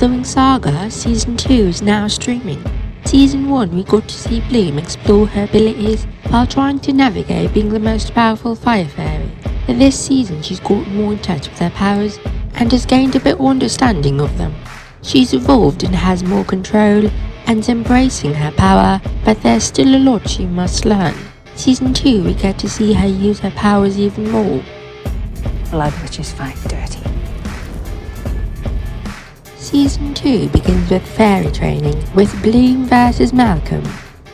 The Winx Saga Season 2 is now streaming. Season 1 we got to see Bloom explore her abilities while trying to navigate being the most powerful fire fairy. In this season she's got more in touch with her powers and has gained a bit more understanding of them. She's evolved and has more control and is embracing her power, but there's still a lot she must learn. Season 2 we get to see her use her powers even more. Blood witches fight dirty. Season 2 begins with fairy training with Bloom versus Malcolm.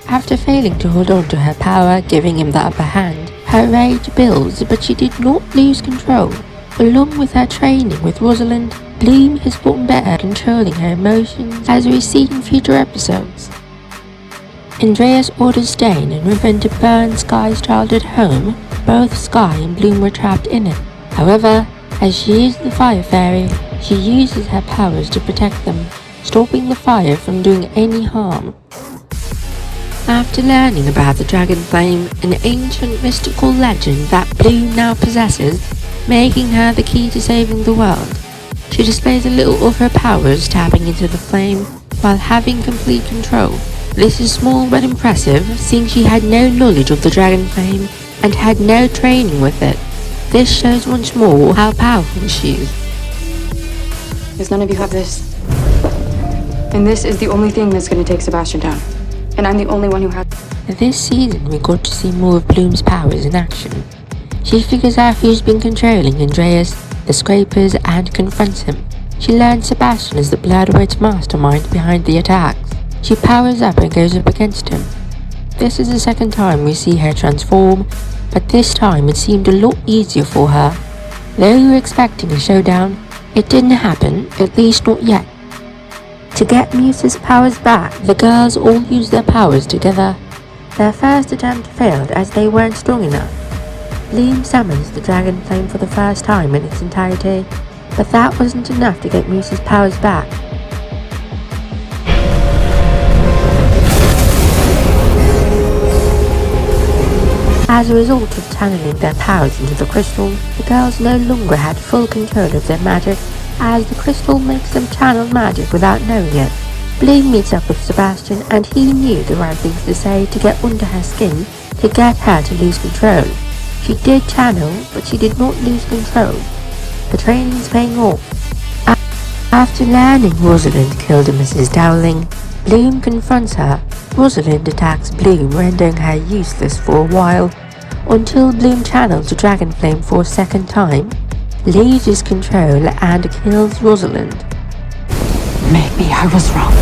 After failing to hold on to her power, giving him the upper hand, her rage builds, but she did not lose control. Along with her training with Rosalind, Bloom has gotten better at controlling her emotions, as we see in future episodes. Andreas orders Dane and Riven to burn Sky's childhood home. Both Sky and Bloom were trapped in it. However, as she is the fire fairy, she uses her powers to protect them, stopping the fire from doing any harm. After learning about the dragon flame, an ancient mystical legend that Bloom now possesses, making her the key to saving the world, she displays a little of her powers, tapping into the flame while having complete control. This is small but impressive, seeing she had no knowledge of the dragon flame and had no training with it. This shows once more how powerful she is. Because none of you have this. And this is the only thing that's going to take Sebastian down. And I'm the only one who has. This season we got to see more of Bloom's powers in action. She figures out who's been controlling Andreas, the Scrapers, and confronts him. She learns Sebastian is the Blood Witch mastermind behind the attacks. She powers up and goes up against him. This is the second time we see her transform, but this time it seemed a lot easier for her. Though we were expecting a showdown, it didn't happen, at least not yet. To get Muse's powers back, the girls all used their powers together. Their first attempt failed as they weren't strong enough. Bloom summons the dragon flame for the first time in its entirety, but that wasn't enough to get Muse's powers back. As a result of channeling their powers into the crystal, the girls no longer had full control of their magic, as the crystal makes them channel magic without knowing it. Bloom meets up with Sebastian, and he knew the right things to say to get under her skin to get her to lose control. She did channel, but she did not lose control. The training is paying off. After learning Rosalind killed Mrs. Dowling, Bloom confronts her. Rosalind attacks Bloom, rendering her useless for a while, until Bloom channels the dragon flame for a second time, loses control and kills Rosalind. Maybe I was wrong.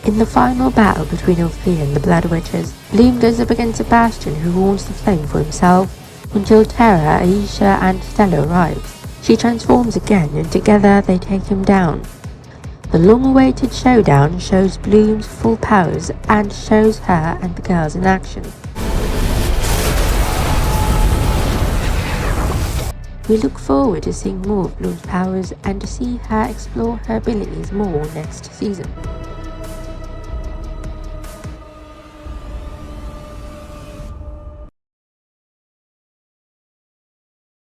In the final battle between Althea and the Blood Witches, Bloom goes up against Sebastian, who wants the flame for himself, until Tara, Aisha and Stella arrives. She transforms again, and together they take him down. The long-awaited showdown shows Bloom's full powers and shows her and the girls in action. We look forward to seeing more of Bloom's powers and to see her explore her abilities more next season.